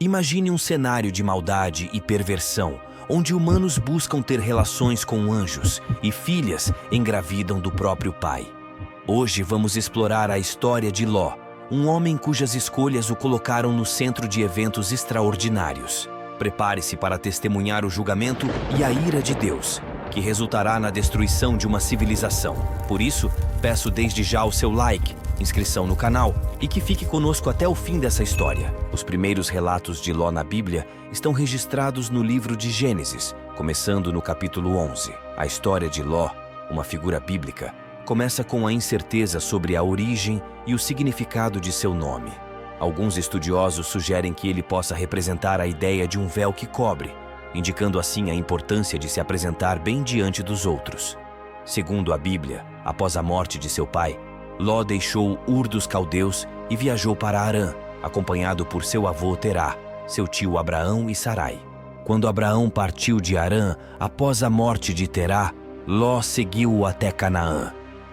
Imagine um cenário de maldade e perversão, onde humanos buscam ter relações com anjos e filhas engravidam do próprio pai. Hoje vamos explorar a história de Ló, um homem cujas escolhas o colocaram no centro de eventos extraordinários. Prepare-se para testemunhar o julgamento e a ira de Deus, que resultará na destruição de uma civilização. Por isso, peço desde já o seu like, inscrição no canal e que fique conosco até o fim dessa história. Os primeiros relatos de Ló na Bíblia estão registrados no livro de Gênesis, começando no capítulo 11. A história de Ló, uma figura bíblica, começa com a incerteza sobre a origem e o significado de seu nome. Alguns estudiosos sugerem que ele possa representar a ideia de um véu que cobre, indicando assim a importância de se apresentar bem diante dos outros. Segundo a Bíblia, após a morte de seu pai, Ló deixou Ur dos Caldeus e viajou para Harã, acompanhado por seu avô Terá, seu tio Abraão e Sarai. Quando Abraão partiu de Harã, após a morte de Terá, Ló seguiu-o até Canaã.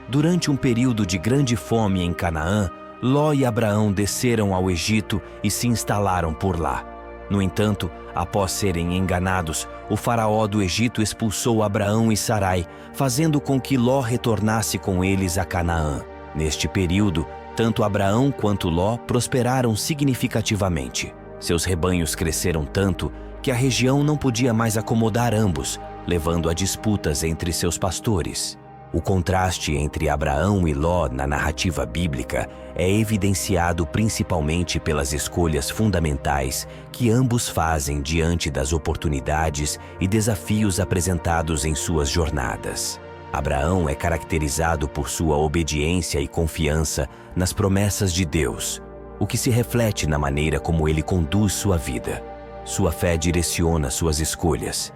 Durante um período de grande fome em Canaã, Ló e Abraão desceram ao Egito e se instalaram por lá. No entanto, após serem enganados, o faraó do Egito expulsou Abraão e Sarai, fazendo com que Ló retornasse com eles a Canaã. Neste período, tanto Abraão quanto Ló prosperaram significativamente. Seus rebanhos cresceram tanto que a região não podia mais acomodar ambos, levando a disputas entre seus pastores. O contraste entre Abraão e Ló na narrativa bíblica é evidenciado principalmente pelas escolhas fundamentais que ambos fazem diante das oportunidades e desafios apresentados em suas jornadas. Abraão é caracterizado por sua obediência e confiança nas promessas de Deus, o que se reflete na maneira como ele conduz sua vida. Sua fé direciona suas escolhas,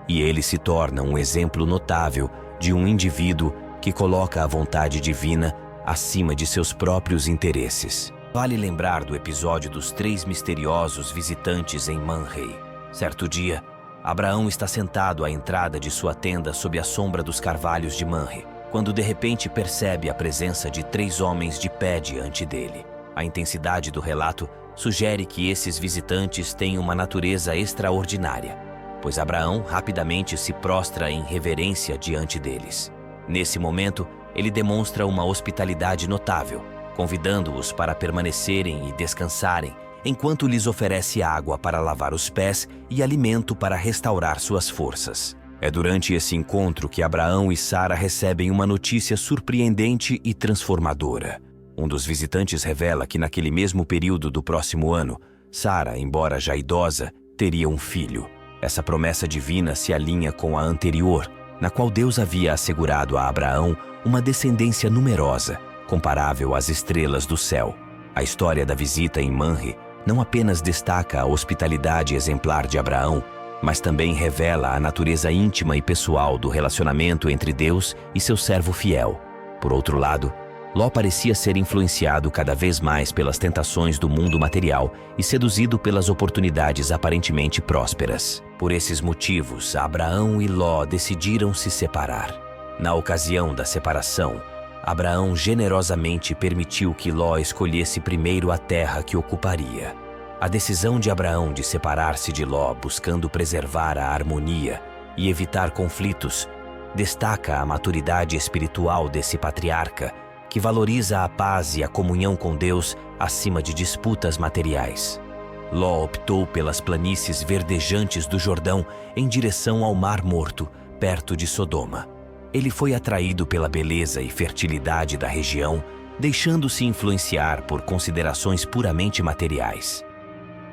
e ele se torna um exemplo notável de um indivíduo que coloca a vontade divina acima de seus próprios interesses. Vale lembrar do episódio dos 3 misteriosos visitantes em Manrei. Certo dia, Abraão está sentado à entrada de sua tenda sob a sombra dos carvalhos de Manre, quando de repente percebe a presença de 3 homens de pé diante dele. A intensidade do relato sugere que esses visitantes têm uma natureza extraordinária, pois Abraão rapidamente se prostra em reverência diante deles. Nesse momento, ele demonstra uma hospitalidade notável, convidando-os para permanecerem e descansarem, enquanto lhes oferece água para lavar os pés e alimento para restaurar suas forças. É durante esse encontro que Abraão e Sara recebem uma notícia surpreendente e transformadora. Um dos visitantes revela que naquele mesmo período do próximo ano, Sara, embora já idosa, teria um filho. Essa promessa divina se alinha com a anterior, na qual Deus havia assegurado a Abraão uma descendência numerosa, comparável às estrelas do céu. A história da visita em Manre não apenas destaca a hospitalidade exemplar de Abraão, mas também revela a natureza íntima e pessoal do relacionamento entre Deus e seu servo fiel. Por outro lado, Ló parecia ser influenciado cada vez mais pelas tentações do mundo material e seduzido pelas oportunidades aparentemente prósperas. Por esses motivos, Abraão e Ló decidiram se separar. Na ocasião da separação, Abraão generosamente permitiu que Ló escolhesse primeiro a terra que ocuparia. A decisão de Abraão de separar-se de Ló, buscando preservar a harmonia e evitar conflitos, destaca a maturidade espiritual desse patriarca, que valoriza a paz e a comunhão com Deus acima de disputas materiais. Ló optou pelas planícies verdejantes do Jordão em direção ao Mar Morto, perto de Sodoma. Ele foi atraído pela beleza e fertilidade da região, deixando-se influenciar por considerações puramente materiais.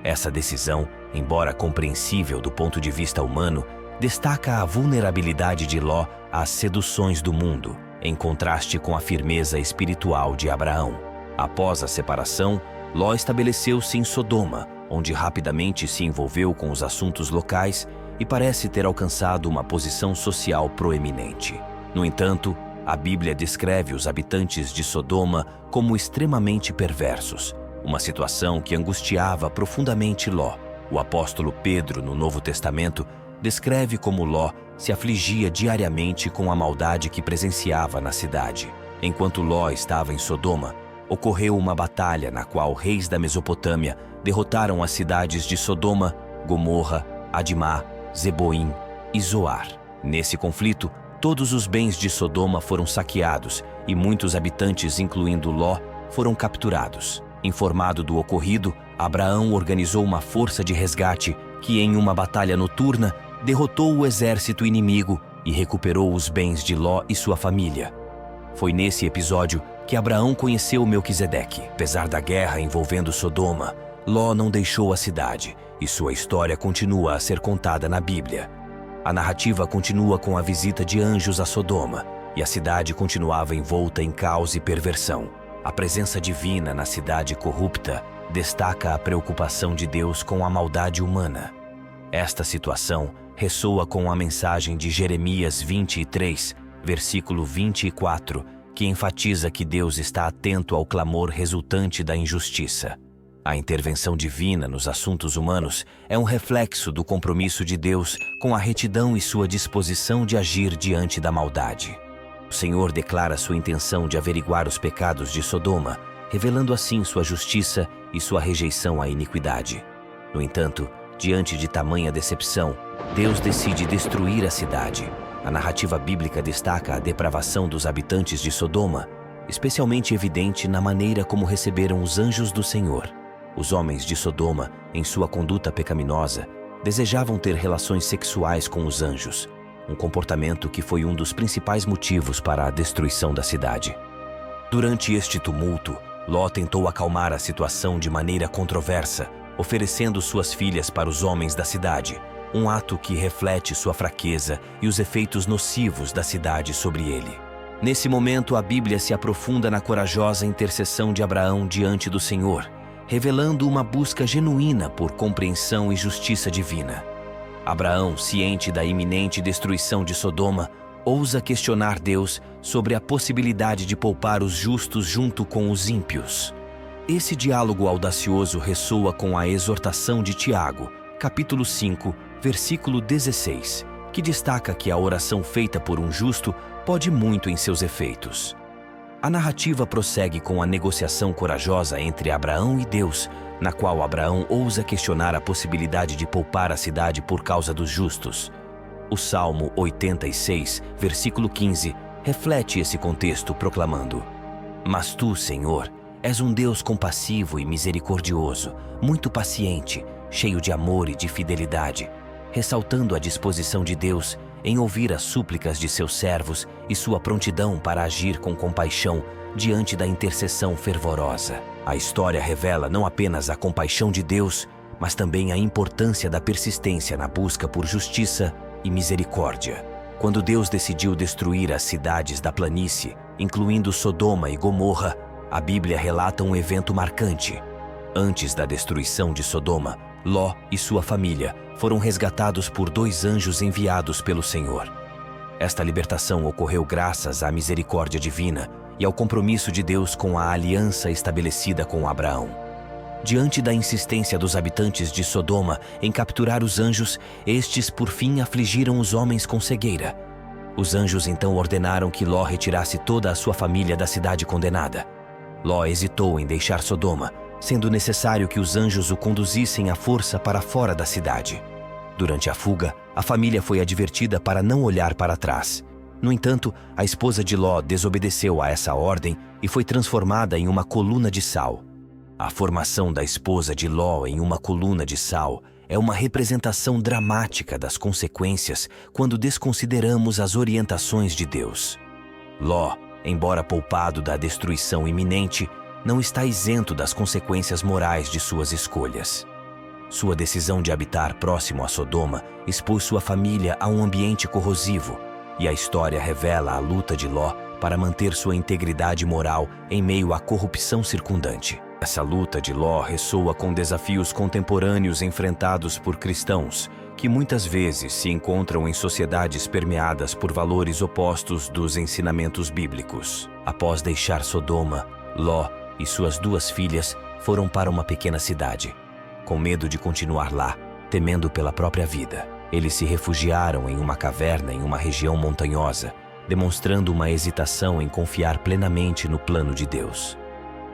Essa decisão, embora compreensível do ponto de vista humano, destaca a vulnerabilidade de Ló às seduções do mundo, em contraste com a firmeza espiritual de Abraão. Após a separação, Ló estabeleceu-se em Sodoma, onde rapidamente se envolveu com os assuntos locais e parece ter alcançado uma posição social proeminente. No entanto, a Bíblia descreve os habitantes de Sodoma como extremamente perversos, uma situação que angustiava profundamente Ló. O apóstolo Pedro, no Novo Testamento, descreve como Ló se afligia diariamente com a maldade que presenciava na cidade. Enquanto Ló estava em Sodoma, ocorreu uma batalha na qual reis da Mesopotâmia derrotaram as cidades de Sodoma, Gomorra, Adimá, Zeboim e Zoar. Nesse conflito, todos os bens de Sodoma foram saqueados e muitos habitantes, incluindo Ló, foram capturados. Informado do ocorrido, Abraão organizou uma força de resgate que, em uma batalha noturna, derrotou o exército inimigo e recuperou os bens de Ló e sua família. Foi nesse episódio que Abraão conheceu Melquisedeque. Apesar da guerra envolvendo Sodoma, Ló não deixou a cidade e sua história continua a ser contada na Bíblia. A narrativa continua com a visita de anjos a Sodoma e a cidade continuava envolta em caos e perversão. A presença divina na cidade corrupta destaca a preocupação de Deus com a maldade humana. Esta situação ressoa com a mensagem de Jeremias 23, versículo 24, que enfatiza que Deus está atento ao clamor resultante da injustiça. A intervenção divina nos assuntos humanos é um reflexo do compromisso de Deus com a retidão e sua disposição de agir diante da maldade. O Senhor declara sua intenção de averiguar os pecados de Sodoma, revelando assim sua justiça e sua rejeição à iniquidade. No entanto, diante de tamanha decepção, Deus decide destruir a cidade. A narrativa bíblica destaca a depravação dos habitantes de Sodoma, especialmente evidente na maneira como receberam os anjos do Senhor. Os homens de Sodoma, em sua conduta pecaminosa, desejavam ter relações sexuais com os anjos, um comportamento que foi um dos principais motivos para a destruição da cidade. Durante este tumulto, Ló tentou acalmar a situação de maneira controversa, oferecendo suas filhas para os homens da cidade, um ato que reflete sua fraqueza e os efeitos nocivos da cidade sobre ele. Nesse momento, a Bíblia se aprofunda na corajosa intercessão de Abraão diante do Senhor, revelando uma busca genuína por compreensão e justiça divina. Abraão, ciente da iminente destruição de Sodoma, ousa questionar Deus sobre a possibilidade de poupar os justos junto com os ímpios. Esse diálogo audacioso ressoa com a exortação de Tiago, capítulo 5, versículo 16, que destaca que a oração feita por um justo pode muito em seus efeitos. A narrativa prossegue com a negociação corajosa entre Abraão e Deus, na qual Abraão ousa questionar a possibilidade de poupar a cidade por causa dos justos. O Salmo 86, versículo 15, reflete esse contexto proclamando: Mas tu, Senhor, és um Deus compassivo e misericordioso, muito paciente, cheio de amor e de fidelidade, ressaltando a disposição de Deus em ouvir as súplicas de seus servos e sua prontidão para agir com compaixão diante da intercessão fervorosa. A história revela não apenas a compaixão de Deus, mas também a importância da persistência na busca por justiça e misericórdia. Quando Deus decidiu destruir as cidades da planície, incluindo Sodoma e Gomorra, a Bíblia relata um evento marcante. Antes da destruição de Sodoma, Ló e sua família foram resgatados por 2 anjos enviados pelo Senhor. Esta libertação ocorreu graças à misericórdia divina e ao compromisso de Deus com a aliança estabelecida com Abraão. Diante da insistência dos habitantes de Sodoma em capturar os anjos, estes por fim afligiram os homens com cegueira. Os anjos então ordenaram que Ló retirasse toda a sua família da cidade condenada. Ló hesitou em deixar Sodoma, sendo necessário que os anjos o conduzissem à força para fora da cidade. Durante a fuga, a família foi advertida para não olhar para trás. No entanto, a esposa de Ló desobedeceu a essa ordem e foi transformada em uma coluna de sal. A formação da esposa de Ló em uma coluna de sal é uma representação dramática das consequências quando desconsideramos as orientações de Deus. Ló, embora poupado da destruição iminente, não está isento das consequências morais de suas escolhas. Sua decisão de habitar próximo a Sodoma expôs sua família a um ambiente corrosivo, e a história revela a luta de Ló para manter sua integridade moral em meio à corrupção circundante. Essa luta de Ló ressoa com desafios contemporâneos enfrentados por cristãos, que muitas vezes se encontram em sociedades permeadas por valores opostos dos ensinamentos bíblicos. Após deixar Sodoma, Ló e suas 2 filhas foram para uma pequena cidade. Com medo de continuar lá, temendo pela própria vida, eles se refugiaram em uma caverna em uma região montanhosa, demonstrando uma hesitação em confiar plenamente no plano de Deus.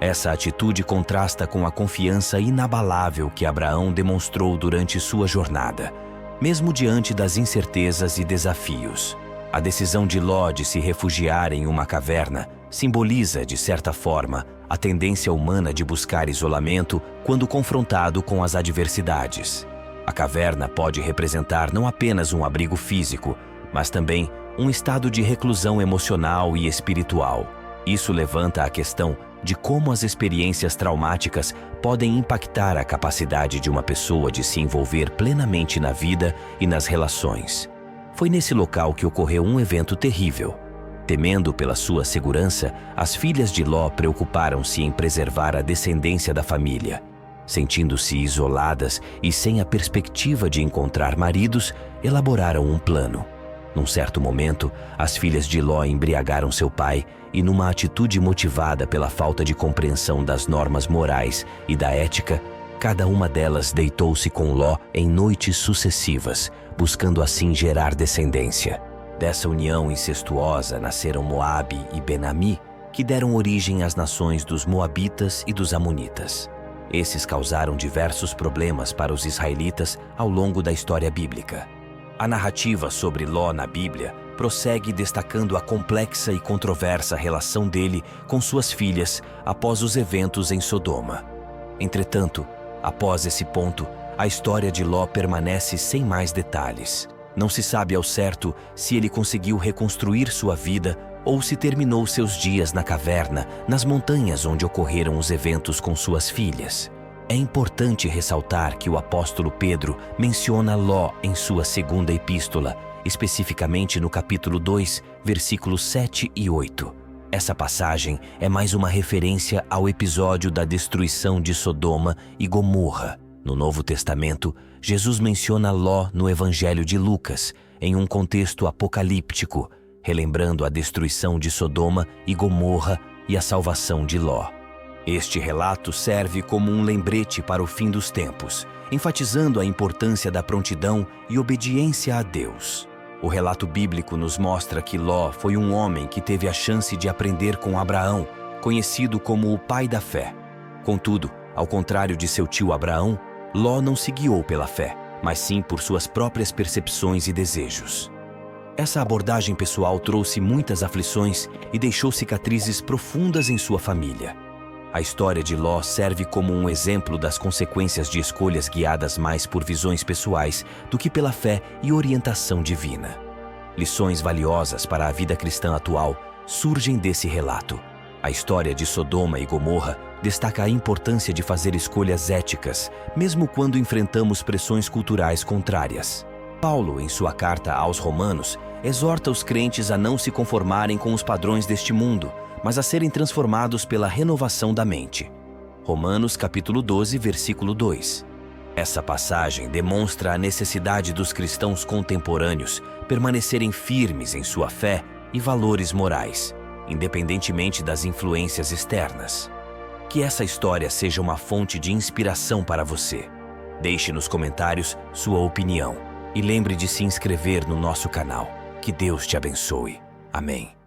Essa atitude contrasta com a confiança inabalável que Abraão demonstrou durante sua jornada, mesmo diante das incertezas e desafios. A decisão de Ló de se refugiar em uma caverna simboliza, de certa forma, a tendência humana de buscar isolamento quando confrontado com as adversidades. A caverna pode representar não apenas um abrigo físico, mas também um estado de reclusão emocional e espiritual. Isso levanta a questão de como as experiências traumáticas podem impactar a capacidade de uma pessoa de se envolver plenamente na vida e nas relações. Foi nesse local que ocorreu um evento terrível. Temendo pela sua segurança, as filhas de Ló preocuparam-se em preservar a descendência da família. Sentindo-se isoladas e sem a perspectiva de encontrar maridos, elaboraram um plano. Num certo momento, as filhas de Ló embriagaram seu pai e, numa atitude motivada pela falta de compreensão das normas morais e da ética, cada uma delas deitou-se com Ló em noites sucessivas, buscando assim gerar descendência. Dessa união incestuosa nasceram Moabe e Ben-Ami, que deram origem às nações dos Moabitas e dos Amonitas. Esses causaram diversos problemas para os israelitas ao longo da história bíblica. A narrativa sobre Ló na Bíblia prossegue destacando a complexa e controversa relação dele com suas filhas após os eventos em Sodoma. Entretanto, após esse ponto, a história de Ló permanece sem mais detalhes. Não se sabe ao certo se ele conseguiu reconstruir sua vida ou se terminou seus dias na caverna, nas montanhas onde ocorreram os eventos com suas filhas. É importante ressaltar que o apóstolo Pedro menciona Ló em sua segunda epístola, especificamente no capítulo 2, versículos 7 e 8. Essa passagem é mais uma referência ao episódio da destruição de Sodoma e Gomorra. No Novo Testamento, Jesus menciona Ló no Evangelho de Lucas, em um contexto apocalíptico, relembrando a destruição de Sodoma e Gomorra e a salvação de Ló. Este relato serve como um lembrete para o fim dos tempos, enfatizando a importância da prontidão e obediência a Deus. O relato bíblico nos mostra que Ló foi um homem que teve a chance de aprender com Abraão, conhecido como o pai da fé. Contudo, ao contrário de seu tio Abraão, Ló não se guiou pela fé, mas sim por suas próprias percepções e desejos. Essa abordagem pessoal trouxe muitas aflições e deixou cicatrizes profundas em sua família. A história de Ló serve como um exemplo das consequências de escolhas guiadas mais por visões pessoais do que pela fé e orientação divina. Lições valiosas para a vida cristã atual surgem desse relato. A história de Sodoma e Gomorra destaca a importância de fazer escolhas éticas, mesmo quando enfrentamos pressões culturais contrárias. Paulo, em sua carta aos Romanos, exorta os crentes a não se conformarem com os padrões deste mundo, mas a serem transformados pela renovação da mente. Romanos capítulo 12, versículo 2. Essa passagem demonstra a necessidade dos cristãos contemporâneos permanecerem firmes em sua fé e valores morais, independentemente das influências externas. Que essa história seja uma fonte de inspiração para você. Deixe nos comentários sua opinião e lembre de se inscrever no nosso canal. Que Deus te abençoe. Amém.